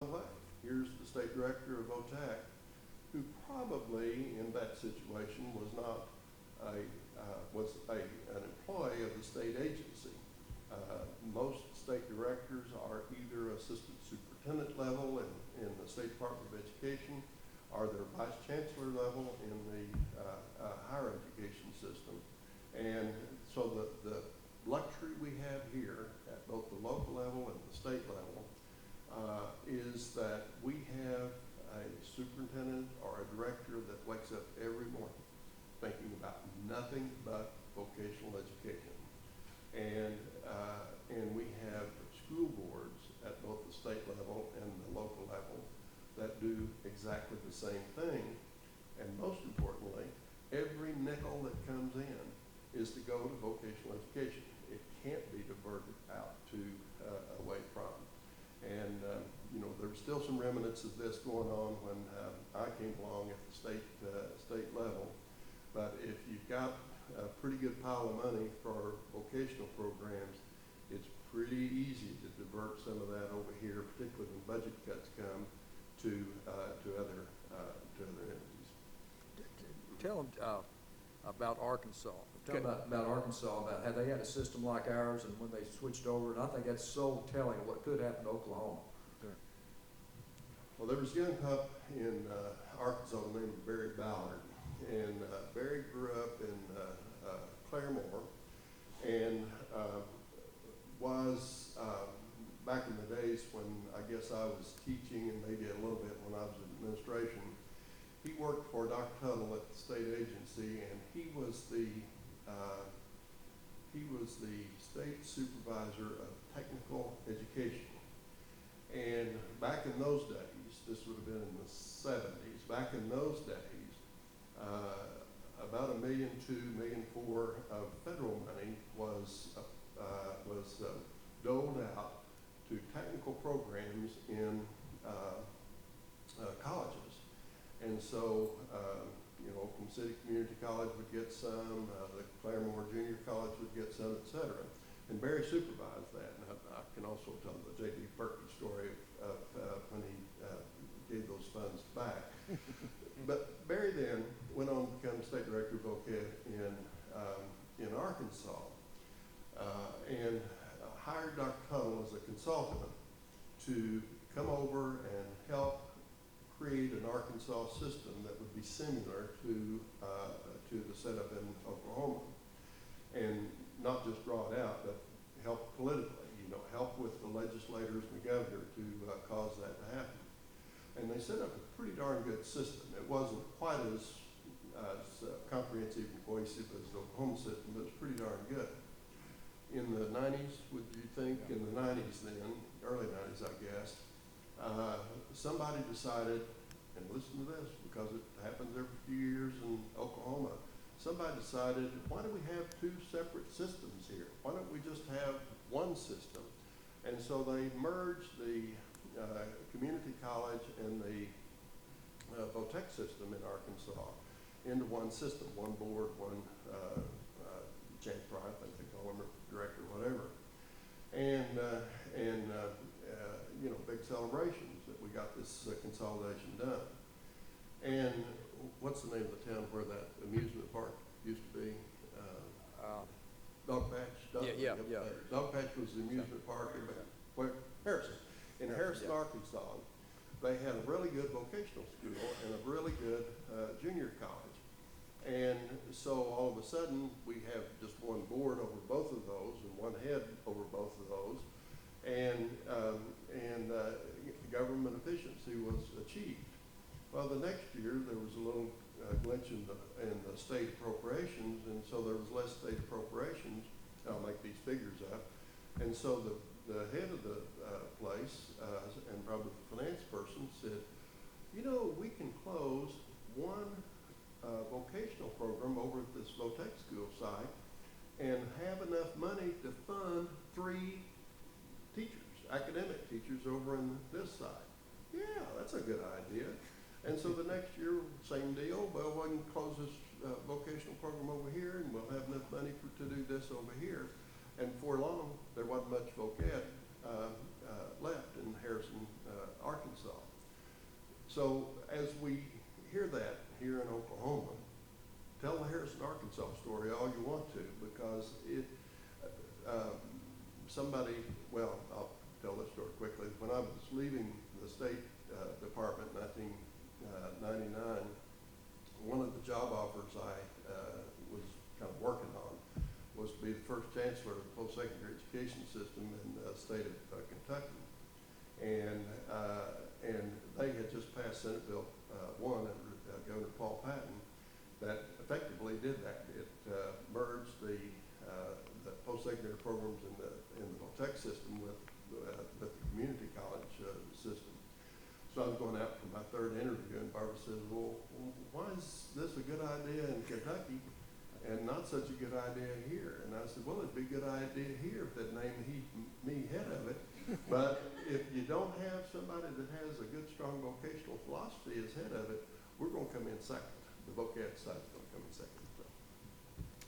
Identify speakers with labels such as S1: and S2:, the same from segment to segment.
S1: way, here's the state director of OTAC, who probably in that situation was not an employee of the state agency. Most state directors are either assistant superintendent level in the State Department of Education, or they're vice chancellor level in the higher education system. And so the luxury we have here at both the local level and the state level is that we have a superintendent or a director that wakes up every morning thinking about nothing but vocational education. And we have school boards at both the state level and the local level that do exactly the same thing. And most importantly, every nickel that comes in is to go to vocational education. It can't be diverted out to away from. And there were still some remnants of this going on when I came along at the state level. But if you've got a pretty good pile of money for vocational programs, it's pretty easy to divert some of that over here, particularly when budget cuts come to other entities.
S2: Tell them about Arkansas. Tell them about Arkansas, about how they had a system like ours, and when they switched over, and I think that's so telling of what could happen to Oklahoma. Sure.
S1: Well, there was a young pup in Arkansas named Barry Ballard, and Barry grew up in Claremore, and was back in the days when I guess I was teaching, and maybe a little bit when I was in administration. He worked for Dr. Tuttle at the state agency, and he was the state supervisor of technical education. And back in those days, this would have been in the 70s, back in those days, about $1.2 million, $1.4 million of federal money was doled out to technical programs in colleges. And so, Oklahoma City Community College would get some, the Claremore Junior College would get some, et cetera. And Barry supervised that. And I can also tell the J.D. Perkins story of when he gave those funds back. But Barry then went on to become state director of OCAD in Arkansas, and hired Dr. Tuttle as a consultant to come over and help create an Arkansas system that would be similar to the setup in Oklahoma, and not just draw it out, but help politically, help with the legislators and the governor to cause that to happen. And they set up a pretty darn good system. It wasn't quite as comprehensive and cohesive as the Oklahoma system, but it's pretty darn good. In the 90s, would you think, in the 90s then, early 90s I guess, somebody decided, and listen to this because it happens every few years in Oklahoma, somebody decided, why do we have two separate systems here? Why don't we just have one system? And so they merged the community college and the VOTEC system in Arkansas into one system, one board, one chancellor, I think they call him, or director, whatever. And big celebrations that we got this consolidation done. And what's the name of the town where that amusement park used to be? Dog Patch?
S2: Yeah.
S1: Dog Patch was the amusement park in Harrison. In Harrison, Arkansas, they had a really good vocational school and a really good junior college. And so all of a sudden, we have just one board over both of those and one head over both of those. And government efficiency was achieved. Well, the next year, there was a little glitch in the state appropriations, and so there was less state appropriations. I'll make these figures up. And so the head of the place and probably the finance person said, we can close one vocational program over at this VOTEC school site and have enough money to fund 3 teachers, academic teachers over in this side. Yeah, that's a good idea. And so the next year, same deal. Well, we can close this vocational program over here, and we'll have enough money to do this over here. And before long, there wasn't much voc ed left in Harrison, Arkansas. So as we hear that here in Oklahoma, tell the Harrison, Arkansas story all you want to, because well, I'll tell this story quickly. When I was leaving the State Department in 1999, one of the job offers I was kind of working on was to be the first chancellor of the post-secondary education system in the state of Kentucky. And they had just passed Senate Bill 1 under Governor Paul Patton that effectively did that. It merged the post-secondary programs in the tech system with the community college system. So I was going out for my third interview, and Barbara says, well, why is this a good idea in Kentucky and not such a good idea here? And I said, well, it'd be a good idea here if they'd name me head of it. But if you don't have somebody that has a good, strong vocational philosophy as head of it, we're going to come in second. The vocab side is going to come in second. So.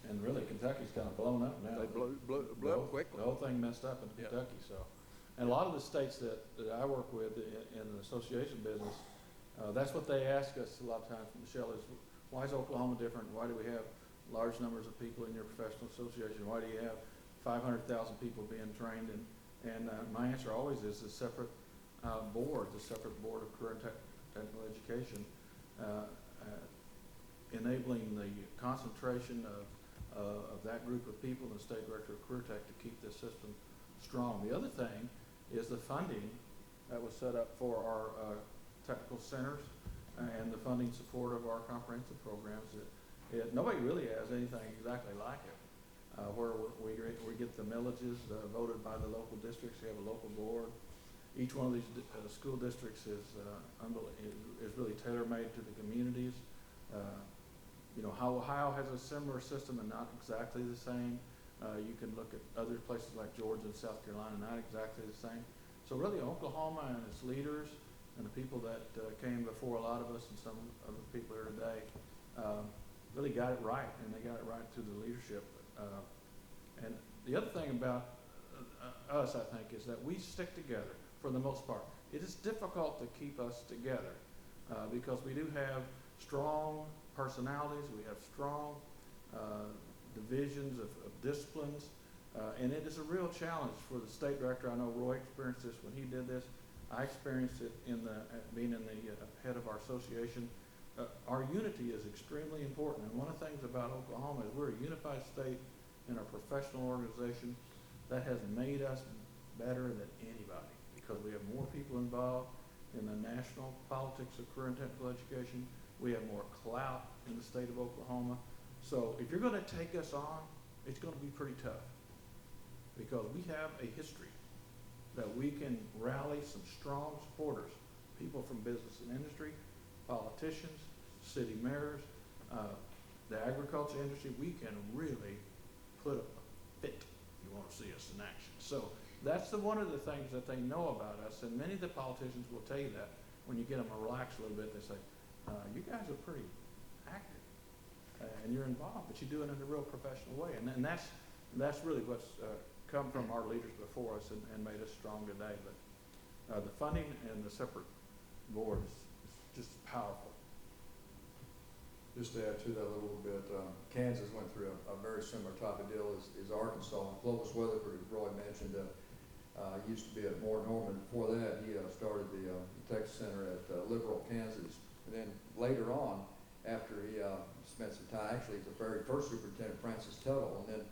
S3: And really, Kentucky's kind of blown up now.
S2: They blew up quickly.
S3: The whole thing messed up in Kentucky, so. And a lot of the states that I work with in the association business, that's what they ask us a lot of times, Michelle, is why is Oklahoma different? Why do we have large numbers of people in your professional association? Why do you have 500,000 people being trained? And my answer always is a separate board, the separate board of career and technical education, enabling the concentration of that group of people and the state director of career tech to keep this system strong. The other thing is the funding that was set up for our technical centers and the funding support of our comprehensive programs. Nobody really has anything exactly like it, where we get the millages voted by the local districts. We have a local board. Each one of these school districts is really tailor-made to the communities. You know, how Ohio has a similar system and not exactly the same. You can look at other places like Georgia and South Carolina, not exactly the same. So really Oklahoma and its leaders and the people that came before a lot of us and some of the people here today really got it right, and they got it right through the leadership. And the other thing about us, I think, is that we stick together for the most part. It is difficult to keep us together because we do have strong personalities, we have strong divisions of disciplines, and it is a real challenge for the state director. I know Roy experienced this when he did this. I experienced it being in the head of our association. Our unity is extremely important, and one of the things about Oklahoma is we're a unified state in our professional organization. That has made us better than anybody because we have more people involved in the national politics of career and technical education. We have more clout in the state of Oklahoma. So if you're going to take us on, it's going to be pretty tough because we have a history that we can rally some strong supporters, people from business and industry, politicians, city mayors, the agriculture industry. We can really put a fit if you want to see us in action. So that's one of the things that they know about us, and many of the politicians will tell you that when you get them to relax a little bit. They say, you guys are pretty active and you're involved, but you do it in a real professional way. And that's really what's come from our leaders before us and made us strong today. But the funding and the separate boards is just powerful.
S2: Just to add to that a little bit, Kansas went through a very similar type of deal as Arkansas. Clovis Weatherford, as Roy mentioned, used to be at Moore Norman. Before that, he started the tech center at Liberal, Kansas. And then later on, after he spent some time, actually, he's the very first superintendent, Francis Tuttle, and then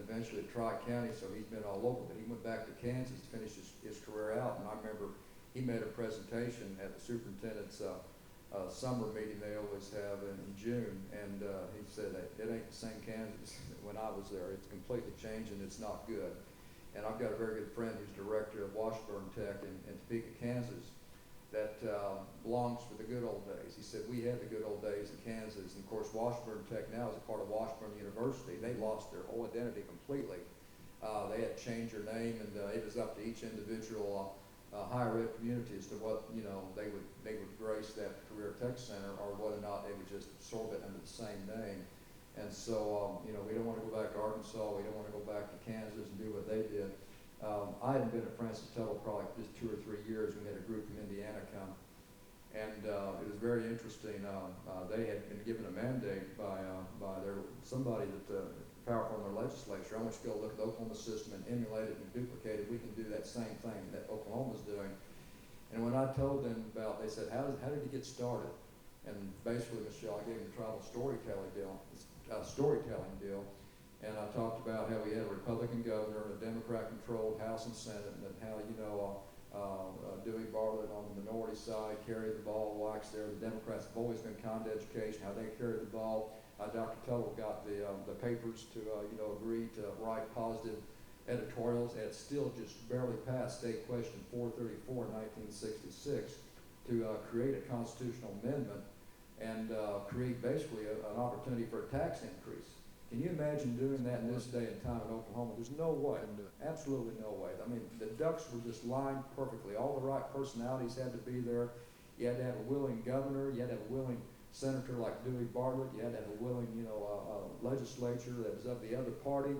S2: eventually at Tri-County, so he's been all over. But he went back to Kansas to finish his career out, and I remember he made a presentation at the superintendent's summer meeting they always have in June, and he said that it ain't the same Kansas when I was there. It's completely changed, and it's not good. And I've got a very good friend who's director of Washburn Tech in Topeka, Kansas, that belongs to the good old days. He said, we had the good old days in Kansas, and of course Washburn Tech now is a part of Washburn University. They lost their whole identity completely. They had to change their name, and it was up to each individual higher ed community as to what they would grace that career tech center, or whether or not they would just absorb it under the same name. And so we don't want to go back to Arkansas. We don't want to go back to Kansas and do what they did. I hadn't been at Francis Tuttle probably just 2 or 3 years. We had a group from Indiana come, and it was very interesting. They had been given a mandate by somebody that powerful in their legislature. I want you to go look at the Oklahoma system and emulate it and duplicate it. We can do that same thing that Oklahoma's doing. And when I told them about, they said, how did you get started? And basically, Michelle, I gave them the tribal storytelling deal, and I talked about how we had a Republican governor and a Democrat-controlled House and Senate, and how, Dewey Bartlett on the minority side carried the ball, wax there. The Democrats have always been kind to education, how they carried the ball. Dr. Tuttle got the papers to, agree to write positive editorials, and it still just barely passed State Question 434 in 1966 to create a constitutional amendment and create basically an opportunity for a tax increase. Can you imagine doing that in this day and time in Oklahoma? There's no way, absolutely no way. I mean, the ducks were just lined perfectly. All the right personalities had to be there. You had to have a willing governor. You had to have a willing senator like Dewey Bartlett. You had to have a willing, legislature that was of the other party.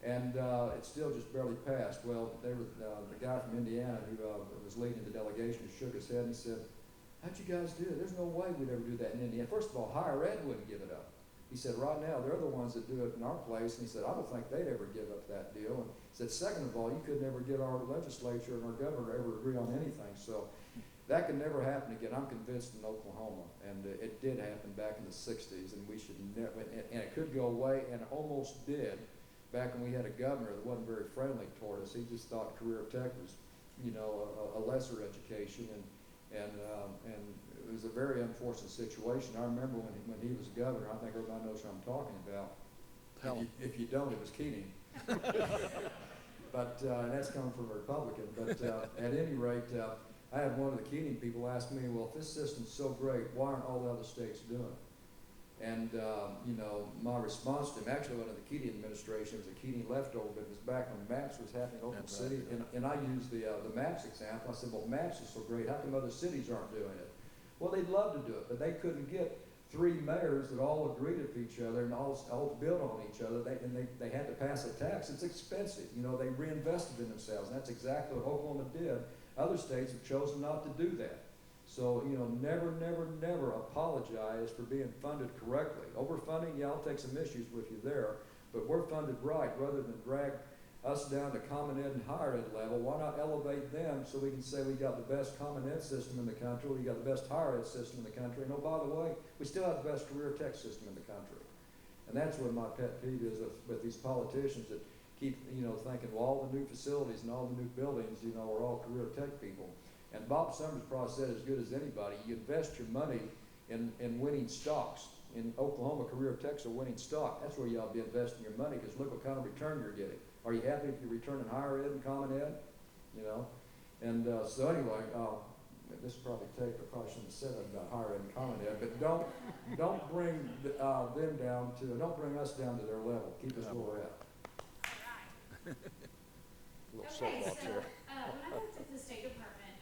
S2: And it still just barely passed. Well, the guy from Indiana who was leading the delegation shook his head and said, how'd you guys do it? There's no way we'd ever do that in Indiana. First of all, higher ed wouldn't give it up. He said, right now, they're the ones that do it in our place. And he said, I don't think they'd ever give up that deal. And he said, second of all, you could never get our legislature and our governor to ever agree on anything. So that could never happen again. I'm convinced in Oklahoma. And it did happen back in the 60s. And we should never, and it could go away, and it almost did back when we had a governor that wasn't very friendly toward us. He just thought career tech was, a lesser education. And it was a very unfortunate situation. I remember when he was governor, I think everybody knows who I'm talking about. If you don't, it was Keating. But and that's coming from a Republican. But at any rate, I had one of the Keating people ask me, well, if this system's so great, why aren't all the other states doing it? And, my response to him, actually under the Keating administration, it was a Keating leftover, but it was back when MAPS was happening in Oklahoma City. And I used the MAPS example. I said, well, MAPS is so great. How come other cities aren't doing it? Well, they'd love to do it, but they couldn't get 3 mayors that all agreed with each other and all built on each other. They had to pass a tax. It's expensive. They reinvested in themselves, and that's exactly what Oklahoma did. Other states have chosen not to do that. So, never, never, never apologize for being funded correctly. Overfunding, yeah, I'll take some issues with you there, but we're funded right rather than drag us down to common ed and higher ed level. Why not elevate them so we can say we got the best common ed system in the country, we got the best higher ed system in the country, and oh, by the way, we still have the best career tech system in the country. And that's what my pet peeve is with these politicians that keep, thinking, well, all the new facilities and all the new buildings, are all career tech people. And Bob Summers probably said as good as anybody, you invest your money in winning stocks. In Oklahoma, career techs are winning stock. That's where you ought to be investing your money, because look what kind of return you're getting. Are you happy if you return in higher ed and common ed? And so anyway, this probably take, I probably shouldn't have said that about higher ed and common ed, but don't bring them down to, don't bring us down to their level. Keep us where we're at.
S4: Okay, so when I worked at the State Department,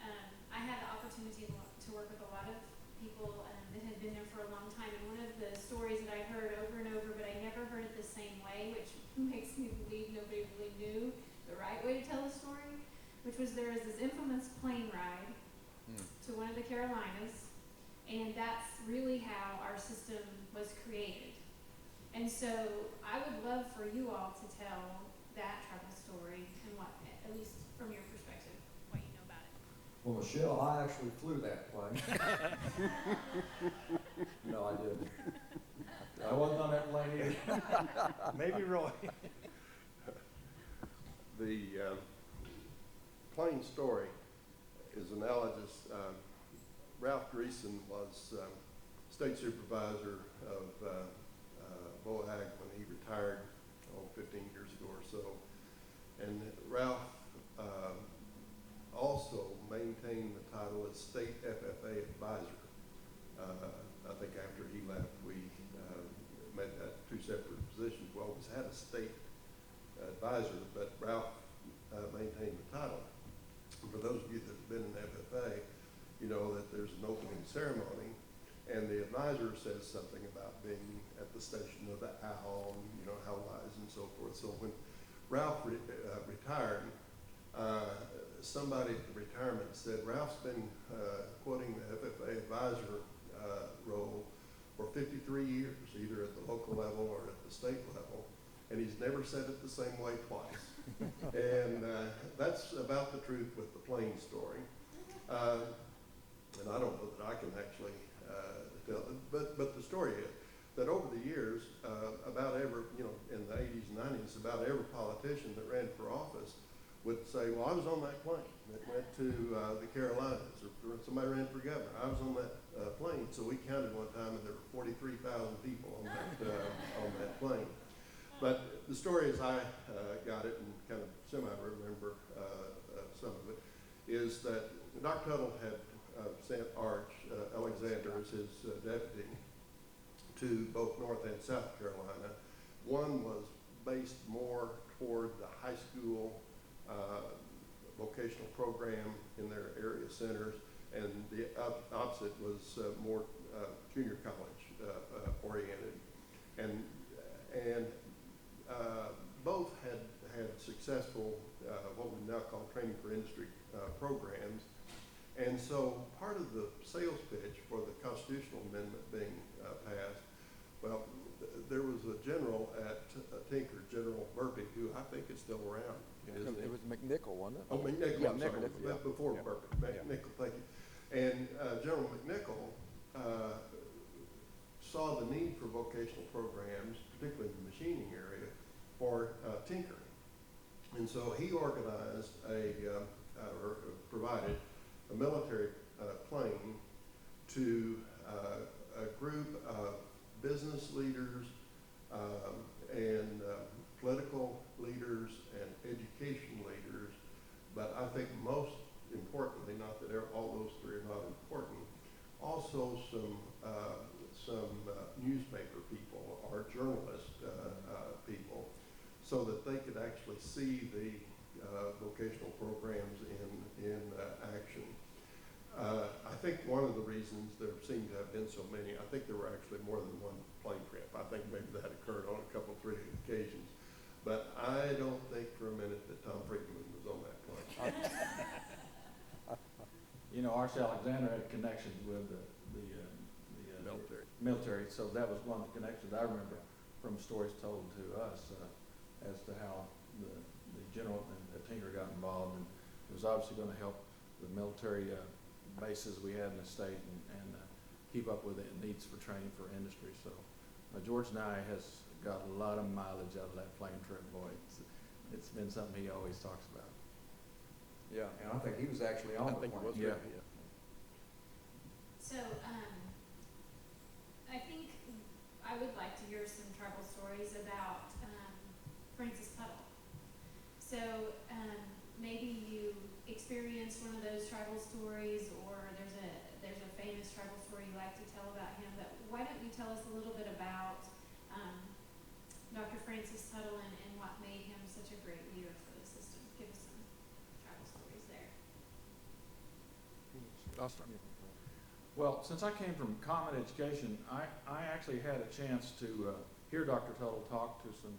S4: I had the opportunity to work with a lot of people that had been there for a long time, and one of the stories that I heard over and over, but I never heard it the same way, which makes me believe nobody really knew the right way to tell the story, which was there was this infamous plane ride to one of the Carolinas, and that's really how our system was created. And so I would love for you all to tell that travel story and what, at least from your perspective, what you know about it.
S2: Well, Michelle, I actually flew that plane. No, I didn't. I wasn't on that plane either.
S5: Maybe Roy.
S1: The plane story is analogous. Ralph Greason was state supervisor of Boag when he retired 15 years ago or so. And Ralph also maintained the title as State FFA Advisor. I think after he left, we made that 2 separate positions. We always had a state advisor, but Ralph maintained the title. And for those of you that have been in FFA, you know that there's an opening ceremony, and the advisor says something about being at the station of the owl, how wise and so forth. So when Ralph retired, Somebody at the retirement said, Ralph's been quoting the FFA advisor role for 53 years, either at the local level or at the state level, and he's never said it the same way twice. And that's about the truth with the Plain story. And I don't know that I can actually tell it, but the story is that over the years, about every, in the 80s and 90s, about every politician that ran for office would say, well, I was on that plane that went to the Carolinas, or somebody ran for governor. I was on that plane. So we counted one time, and there were 43,000 people on that plane. But the story, as I got it, and kind of semi-remember some of it, is that Dr. Tuttle had sent Arch Alexander as his deputy to both North and South Carolina. One was based more toward the high school vocational program in their area centers, and the opposite was more junior college oriented. And both had successful what we now call training for industry programs. And so part of the sales pitch for the constitutional amendment being passed, well, there was a general at Tinker, General Burpee, who I think is still around.
S5: It was McNichol, wasn't it?
S1: Oh, McNichol,
S5: Yeah,
S1: I'm sorry,
S5: McNichol, yeah.
S1: before
S5: Yeah.
S1: Burpee. McNichol, thank you. And General McNichol saw the need for vocational programs, particularly in the machining area, for tinkering. And so he organized or provided a military plane to a group of business leaders and political leaders and education leaders, but I think most importantly, not that all those three are not important, also some newspaper people or journalist people, so that they could actually see the vocational programs in action. I think one of the reasons there seemed to have been so many, I think there were actually more than one plane trip. I think maybe that occurred on a couple, 3 occasions. But I don't think for a minute that Tom Friedman was on that plane.
S3: Arch Alexander had connections with the military, so that was one of the connections I remember from stories told to us as to how the general and Tinker got involved, and it was obviously going to help the military bases we had in the state and keep up with the needs for training for industry. So George Nye has got a lot of mileage out of that plane trip, boy. It's been something he always talks about.
S2: Yeah, and I think he was actually on the plane.
S3: Yeah.
S4: So, I think I would like to hear some travel stories about Francis Tuttle. So, maybe you experienced one of those travel stories, or there's a famous travel story you like to tell about him. But why don't you tell us a little bit about Dr. Francis Tuttle and what made him such a great leader for the system? Give us some travel stories there.
S5: I'll start.
S3: Well, since I came from common education, I actually had a chance to hear Dr. Tuttle talk to some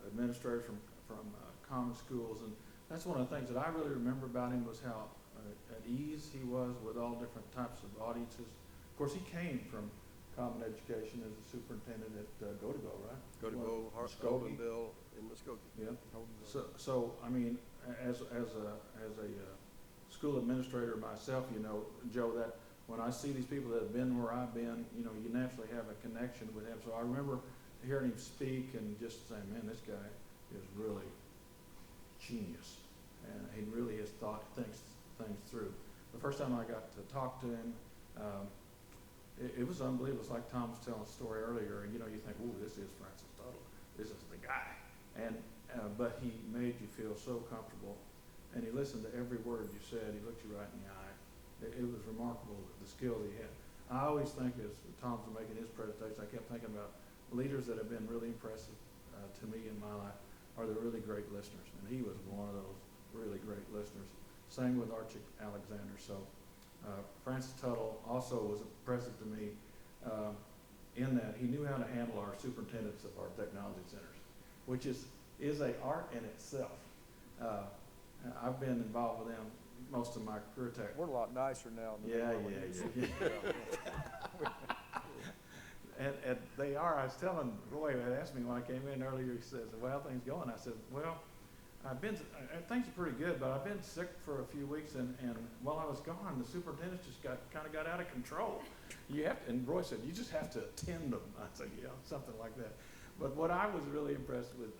S3: administrators from common schools, and that's one of the things that I really remember about him was how at ease he was with all different types of audiences. Of course, he came from common education as a superintendent at Go-to-Go, right?
S1: Go-to-Go, Holdenville, in Muskogee.
S3: Yeah. So I mean, as a school administrator myself, Joe, that when I see these people that have been where I've been, you naturally have a connection with him. So I remember hearing him speak and just saying, man, this guy is really genius, and he really has thought things through. The first time I got to talk to him, it was unbelievable. It's like Tom was telling a story earlier, and you think, ooh, this is Francis Tuttle. This is the guy. And but he made you feel so comfortable, and he listened to every word you said. He looked you right in the eye. It was remarkable, the skills he had. I always think, as Tom's making his presentation, I kept thinking about leaders that have been really impressive to me in my life are the really great listeners, and he was one of those really great listeners. Same with Arch Alexander. So Francis Tuttle also was impressive to me in that he knew how to handle our superintendents of our technology centers, which is an art in itself. I've been involved with them most of my career tech.
S5: We're a lot nicer now than we
S3: Yeah,
S5: were when you
S3: yeah. And they are. I was telling Roy, had asked me when I came in earlier, he says, well, how things going? I said, well, things are pretty good, but I've been sick for a few weeks, and while I was gone, the superintendent just kind of got out of control. You have to, and Roy said, you just have to attend them. I said, yeah, something like that. But what I was really impressed with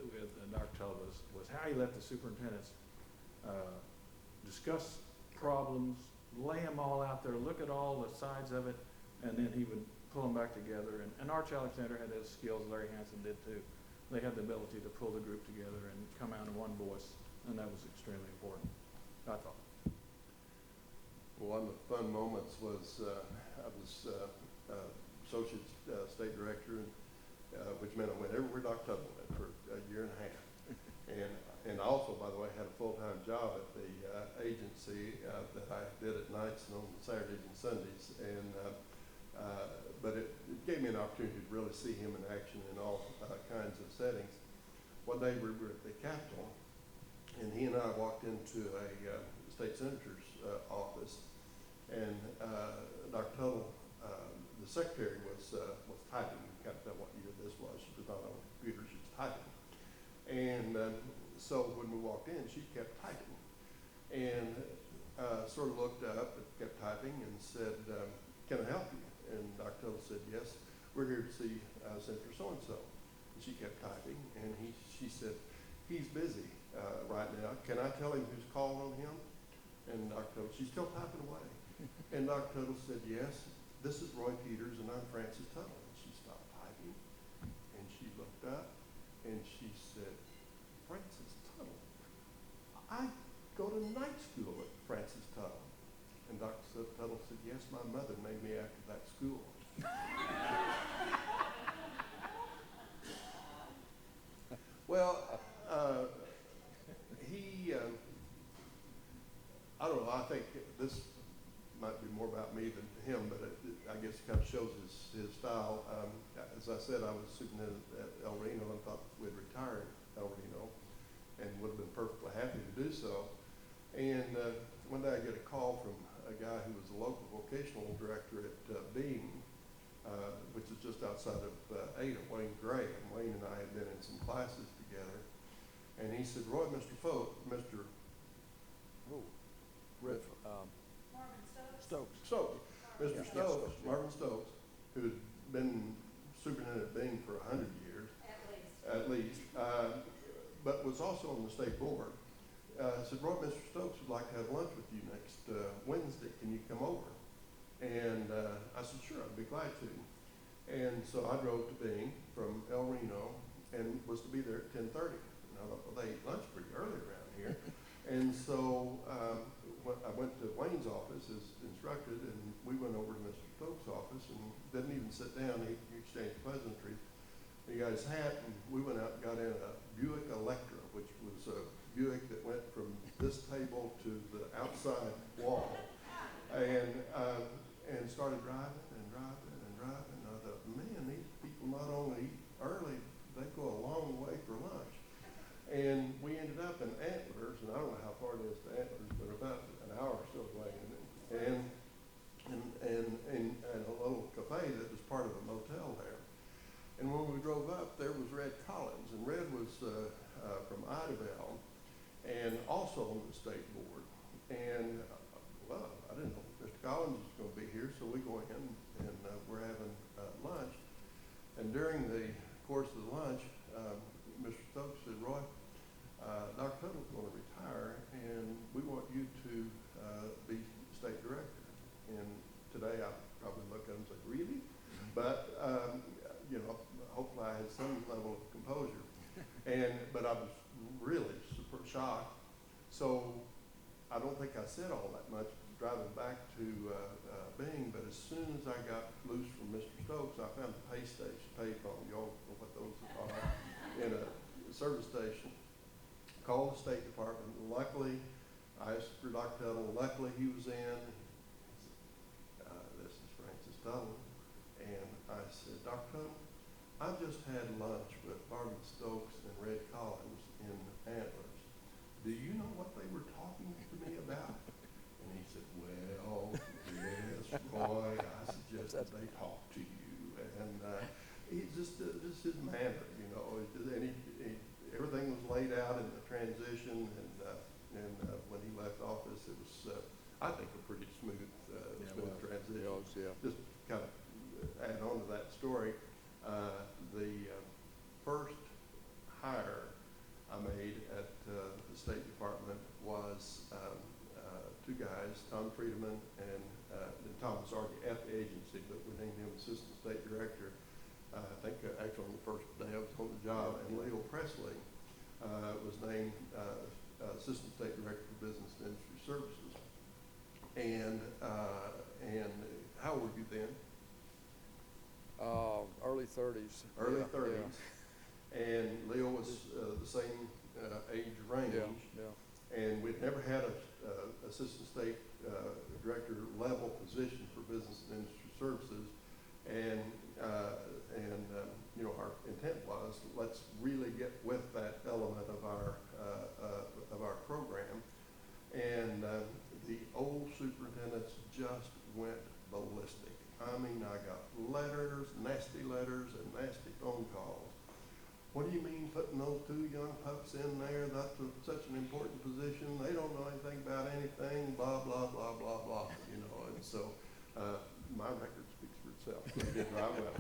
S3: Dr. Tuttle was how he let the superintendents discuss problems, lay them all out there, look at all the sides of it, and then he would pull them back together. And Arch Alexander had those skills, Larry Hansen did too. They had the ability to pull the group together and come out in one voice, and that was extremely important, I thought.
S1: Well, one of the fun moments was I was associate state director, which meant I went everywhere Dr. Tuttle went for a year and a half. And I also, by the way, had a full-time job at the agency that I did at nights and on Saturdays and Sundays. But it gave me an opportunity to really see him in action in all kinds of settings. One day we were at the Capitol, and he and I walked into a state senator's office, and Dr. Tuttle, the secretary, was typing. You can't tell what year this was. She was not on a computer. She was typing. And so when we walked in, she kept typing, and sort of looked up, but kept typing, and said, "Can I help you?" And Dr. Tuttle said, "Yes, we're here to see Senator so-and-so." And she kept typing, and she said, "He's busy right now. Can I tell him who's calling on him?" And Dr. Tuttle, she's still typing away. And Dr. Tuttle said, "Yes, this is Roy Peters, and I'm Francis Tuttle." And she stopped typing, and she looked up, and she said, "Francis Tuttle? I go to night school at Francis Tuttle." And Dr. Tuttle said, "Yes, my mother named me after that school." Well, I don't know, I think this might be more about me than him, but I guess it kind of shows his style. As I said, I was superintendent at El Reno and thought we'd retire at El Reno and would have been perfectly happy to do so. And one day I get a call from a guy who was the local vocational director at Beam, which is just outside of Ada, Wayne Gray. And Wayne and I had been in some classes together. And he said, "Roy, Mr.
S4: Marvin Stokes.
S1: Stokes, Mr.
S5: Yeah,
S1: Stokes,
S5: Stokes, yeah.
S1: Marvin Stokes, who had been superintendent at Beam for 100 years, at least, but was also on the state board, said, "Roy, Mr. Stokes would like to have lunch with you next Wednesday. Can you come over?" And I said, "Sure, I'd be glad to." And so I drove to Bing from El Reno and was to be there at 10:30. And I thought, well, they eat lunch pretty early around here. And so I went to Wayne's office as instructed, and we went over to Mr. Stokes' office and didn't even sit down. He exchanged pleasantries. He got his hat, and we went out and got in a Buick Electra, which was a Buick that went from this table to the outside wall, and started driving and driving and driving. And I thought, man, these people not only eat early, they go a long way for lunch. And we ended up in Antlers, and I don't know how far it is to Antlers, but about an hour or so away. And a little cafe that was part of a motel there. And when we drove up, there was Red Collins, and Red was from Idabel, and also on the state board. And well, I didn't know Mr. Collins was going to be here, so we go in and we're having lunch. And during the course of the lunch, Mr. Stokes said, "Roy, Dr. Tuttle's going to retire, and we want you to be state director." And today I probably look at him and say, "Really?" But hopefully I had some level of composure. But I was really super shocked. So I don't think I said all that much driving back to Bing, but as soon as I got loose from Mr. Stokes, I found the pay station, payphone, you all know what those are, in a service station. Called the State Department. Luckily, I asked for Dr. Tuttle. Luckily, he was in. This is Francis Tuttle. And I said, "Dr. Tuttle, I just had lunch with Marvin Stokes and Red Collins in Antlers. Do you know what they were talking and they talk to you, and he's just his manner, you know, everything was laid out in the transition, and when he left office, it was, I think, a pretty smooth transition.
S5: Yeah.
S1: Just kind of add on to that story, the first hire I made at the State Department was two guys, Tom Friedman and Tom was already at the agency, but we named him Assistant State Director. I think actually on the first day I was on the job, and Leo Presley was named Assistant State Director for Business and Industry Services. And how old were you then?
S5: Early 30s.
S1: Early
S5: Yeah,
S1: 30s. And Leo was the same age range.
S5: Yeah.
S1: And we'd never had a assistant state director level position for business and industry services. And you know, our intent was, let's really get with that element of our program. And the old superintendents just went ballistic. I mean, I got letters, nasty letters, and nasty phone calls. What do you mean putting those two young pups in there? That's such an important position. They don't know anything about anything, blah, blah, blah, blah, blah, you know. And so my record speaks for itself. They did right well.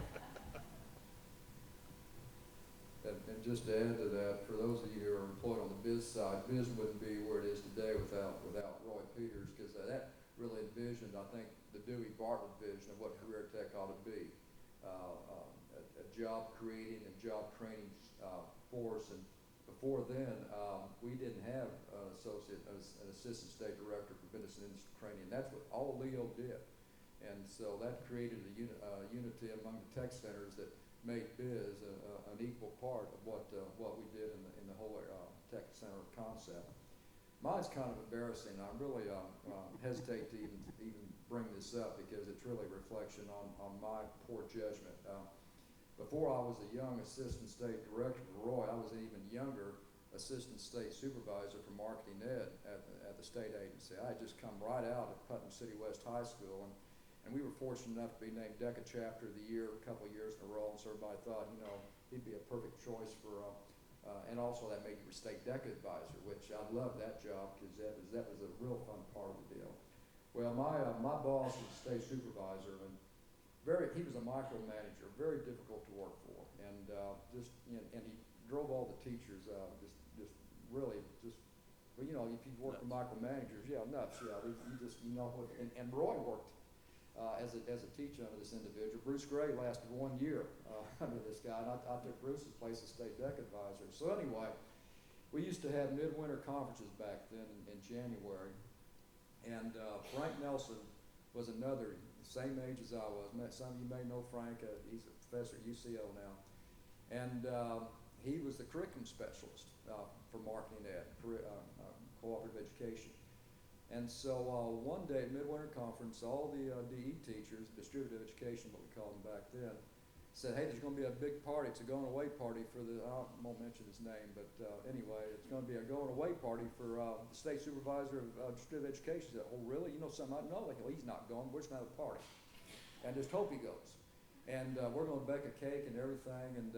S2: And just to add to that, for those of you who are employed on the biz side, biz wouldn't be where it is today without Roy Peters, because that really envisioned, I think, the Dewey Bartlett vision of what career tech ought to be. A job creating and job training force, and before then we didn't have an assistant state director for business and industry training, and that's what all Leo did. And so that created a unity among the tech centers that made biz an equal part of what we did in the whole tech center concept. Mine's kind of embarrassing. I really hesitate to even bring this up because it's really a reflection on my poor judgment. Before I was a young assistant state director for Roy, I was an even younger assistant state supervisor for marketing ed at the state agency. I had just come right out of Putnam City West High School, and we were fortunate enough to be named DECA Chapter of the Year a couple of years in a row, and so everybody thought, you know, he'd be a perfect choice for, and also that made you a state DECA advisor, which I loved that job because that was a real fun part of the deal. Well, my boss was a state supervisor, and he was a micromanager, very difficult to work for, and and he drove all the teachers just really well, you know, if you work for micromanagers, nuts, you know, and Roy worked as a teacher under this individual. Bruce Gray lasted 1 year under this guy, and I took Bruce's place as state DEC advisor. So anyway, we used to have midwinter conferences back then in January, and Frank Nelson was another, same age as I was. Some of you may know Frank. He's a professor at UCO now. And he was the curriculum specialist for marketing ed, cooperative education. And so one day at Midwinter Conference, all the DE teachers, distributive education, what we called them back then, said, hey, there's going to be a big party. It's a going away party for the, I won't mention his name, but anyway, it's going to be a going away party for the state supervisor of distributive education. He said, oh, really? You know something? No, like, well, he's not going. We're just going to have a party. And just hope he goes. And we're going to bake a cake and everything, and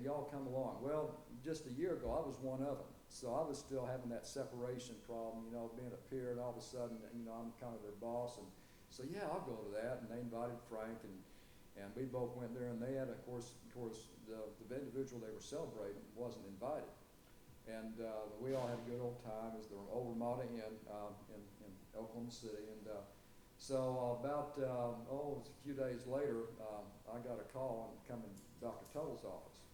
S2: y'all come along. Well, just a year ago, I was one of them. So I was still having that separation problem, you know, being a peer, and all of a sudden, you know, I'm kind of their boss. And so, yeah, I'll go to that. And they invited Frank, and we both went there, and they had, of course, the individual they were celebrating wasn't invited. And we all had a good old time. It was the old Ramada Inn in Oklahoma City. And so about, it was a few days later, I got a call and come in Dr. Tuttle's office.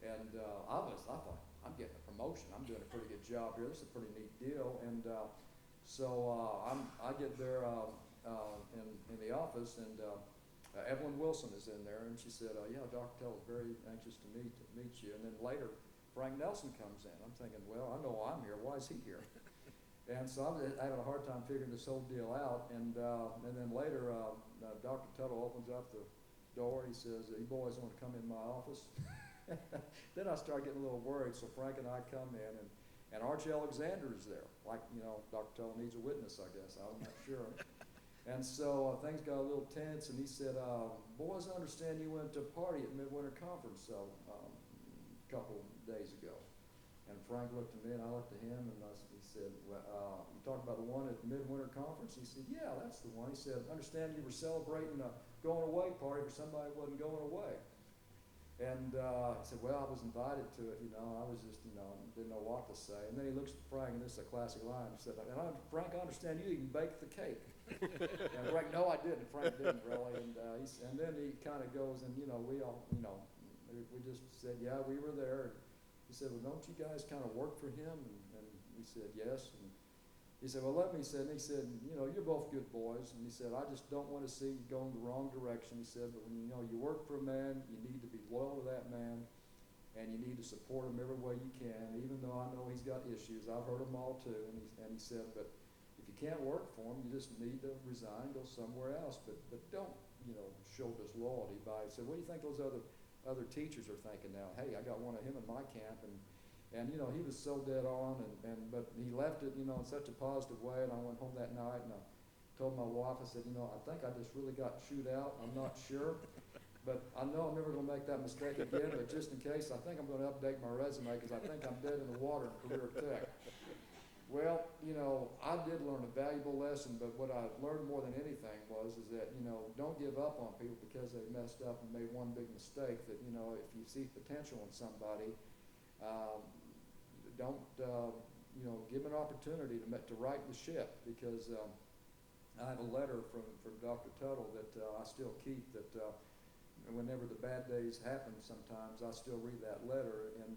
S2: And I thought, I'm getting a promotion. I'm doing a pretty good job here. This is a pretty neat deal. And so I get there in the office, and Evelyn Wilson is in there, and she said, yeah, Dr. Tuttle is very anxious to meet you. And then later, Frank Nelson comes in. I'm thinking, well, I know I'm here. Why is he here? And so I was having a hard time figuring this whole deal out. And then later, Dr. Tuttle opens up the door. He says, you boys want to come in my office? Then I started getting a little worried. So Frank and I come in, and Archie Alexander is there. Like, you know, Dr. Tuttle needs a witness, I guess. I'm not sure. And so things got a little tense, and he said, boys, I understand you went to a party at Midwinter Conference a couple days ago. And Frank looked at me, and I looked at him, and he said, well, you talking about the one at the Midwinter Conference? He said, yeah, that's the one. He said, I understand you were celebrating a going away party for somebody who wasn't going away. And he said, well, I was invited to it, I was just, didn't know what to say. And then he looks at Frank, and this is a classic line, he said, Frank, I understand you even baked the cake. And Frank, no, I didn't. Frank didn't really. And then he kind of goes, and, we all, we just said, yeah, we were there. And he said, well, don't you guys kind of work for him? And we said, yes. And he said, well, let me, and he said, you're both good boys. And he said, I just don't want to see you go in the wrong direction. He said, but when you work for a man, you need to be loyal to that man, and you need to support him every way you can, even though I know he's got issues. I've heard them all too. And he said, but if you can't work for him, you just need to resign and go somewhere else. But don't, show disloyalty by, he said, what do you think those other teachers are thinking now? Hey, I got one of him in my camp, and he was so dead on, but he left it, in such a positive way. And I went home that night, and I told my wife, I said, I think I just really got chewed out. I'm not sure, but I know I'm never going to make that mistake again. But just in case, I think I'm going to update my resume, because I think I'm dead in the water in career tech. Well, I did learn a valuable lesson, but what I learned more than anything is that, don't give up on people because they messed up and made one big mistake. That, if you see potential in somebody, don't, give an opportunity to right the ship, because I have a letter from Dr. Tuttle that I still keep, that whenever the bad days happen sometimes, I still read that letter. And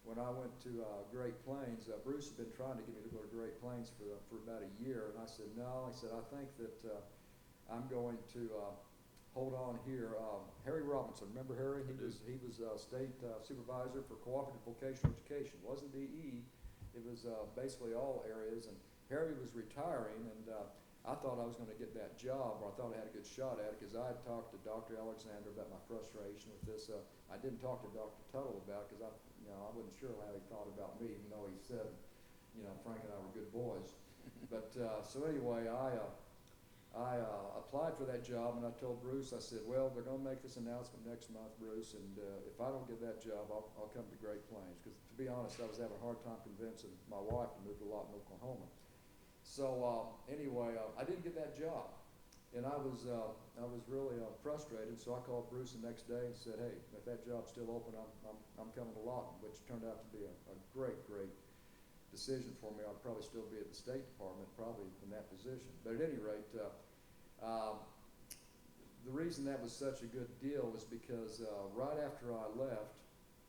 S2: when I went to Great Plains, Bruce had been trying to get me to go to Great Plains for about a year, and I said, no. He said, I think that I'm going to hold on here. Harry Robinson, remember Harry? He was state supervisor for cooperative vocational education. It wasn't DE, it was basically all areas. And Harry was retiring, and I thought I was going to get that job, or I thought I had a good shot at it, because I had talked to Dr. Alexander about my frustration with this. I didn't talk to Dr. Tuttle about it, because I wasn't sure how he thought about me, even though he said, Frank and I were good boys. But so anyway, I applied for that job, and I told Bruce, I said, well, they're going to make this announcement next month, Bruce, and if I don't get that job, I'll come to Great Plains. Because to be honest, I was having a hard time convincing my wife to move to Lawton, Oklahoma. So anyway, I didn't get that job, and I was really frustrated. So I called Bruce the next day and said, hey, if that job's still open, I'm coming to Lawton, which turned out to be a great decision for me. I'd probably still be at the State Department, probably in that position. But at any rate, the reason that was such a good deal was because right after I left,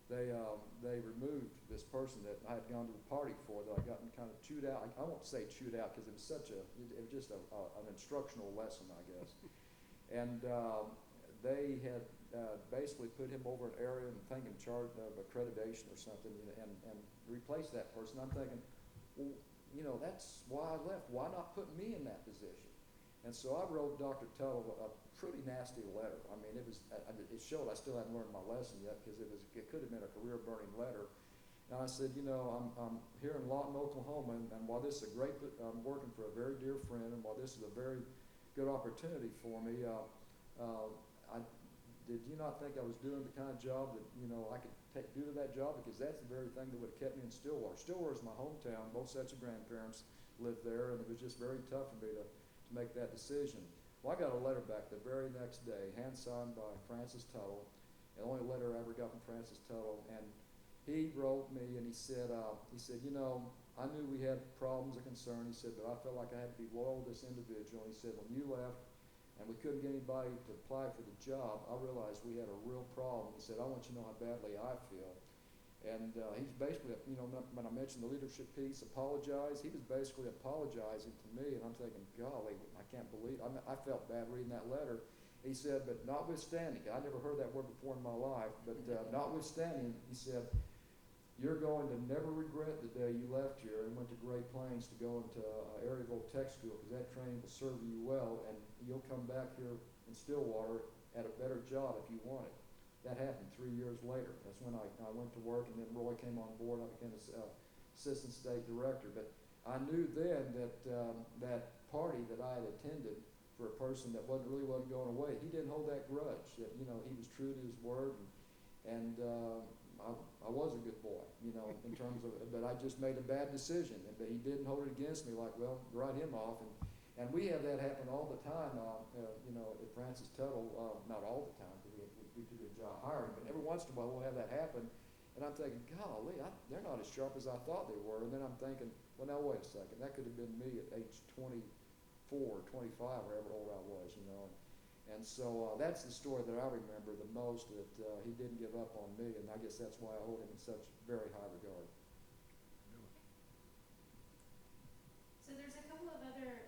S2: they removed this person that I had gone to the party for, that I gotten kind of chewed out. I won't say chewed out, because it was it was just an instructional lesson, I guess. And they had basically put him over an area and think in charge of accreditation or something, and replaced that person. I'm thinking, well, that's why I left. Why not put me in that position? And so I wrote Dr. Tuttle a pretty nasty letter. I mean, it showed I still hadn't learned my lesson yet, because it could have been a career-burning letter. And I said, I'm here in Lawton, Oklahoma, and while this is I'm working for a very dear friend, and while this is a very good opportunity for me, did you not think I was doing the kind of job that, I could do to that job? Because that's the very thing that would have kept me in Stillwater. Stillwater is my hometown. Both sets of grandparents lived there, and it was just very tough for me to make that decision. Well, I got a letter back the very next day, hand-signed by Francis Tuttle, the only letter I ever got from Francis Tuttle, and he wrote me, and he said, I knew we had problems or concerns, he said, but I felt like I had to be loyal to this individual. And he said, when you left and we couldn't get anybody to apply for the job, I realized we had a real problem. He said, I want you to know how badly I feel. And he's basically, when I mentioned the leadership piece, apologize, he was basically apologizing to me, and I'm thinking, golly, I can't believe, I felt bad reading that letter. He said, but notwithstanding, I never heard that word before in my life, but notwithstanding, he said, you're going to never regret the day you left here and went to Great Plains to go into Aerial Tech School, because that training will serve you well, and you'll come back here in Stillwater at a better job if you want it. That happened 3 years later. That's when I went to work, and then Roy came on board. I became assistant state director. But I knew then that that party that I had attended for a person that wasn't going away. He didn't hold that grudge. That, you know, he was true to his word, and I was a good boy, you know, in terms of, but I just made a bad decision, but he didn't hold it against me like, well, write him off. And we have that happen all the time, you know, at Francis Tuttle, not all the time, because we do a good job hiring, but every once in a while we'll have that happen. And I'm thinking, golly, they're not as sharp as I thought they were. And then I'm thinking, well, now wait a second, that could have been me at age 24, 25, wherever old I was, you know. And so that's the story that I remember the most, that he didn't give up on me, and I guess that's why I hold him in such very high regard.
S4: So there's a couple of other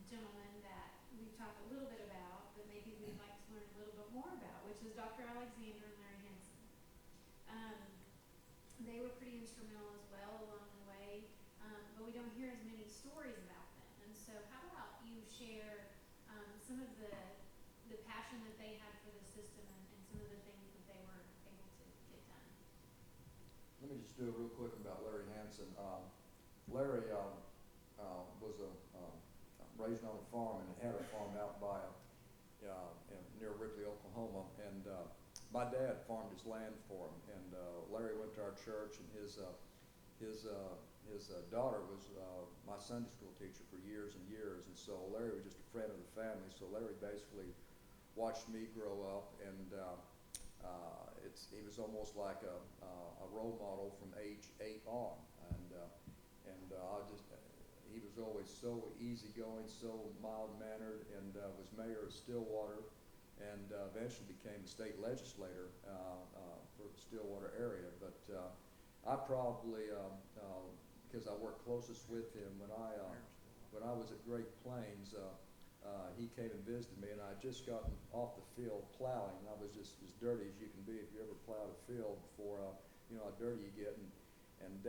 S4: gentlemen that we've talked a little bit about, but maybe we'd like to learn a little bit more about, which is Dr. Alexander and Larry Hansen. They were pretty instrumental as well along the way, but we don't hear as many stories about them. And so how about you share some of the passion that they had for the system and some of the things that they were able to get done.
S2: Let me just do it real quick about Larry Hansen. Larry was raised on a farm and had a farm out by near Ripley, Oklahoma, and my dad farmed his land for him. And Larry went to our church, and his daughter was my Sunday school teacher for years and years, and so Larry was just a friend of the family. So Larry basically watched me grow up, and he was almost like a role model from age 8 on, he was always so easygoing, so mild-mannered, and was mayor of Stillwater, and eventually became a state legislator for the Stillwater area. But I probably, because I worked closest with him when I was at Great Plains, he came and visited me, and I had just gotten off the field plowing, and I was just as dirty as you can be if you ever plowed a field, for you know how dirty you get, and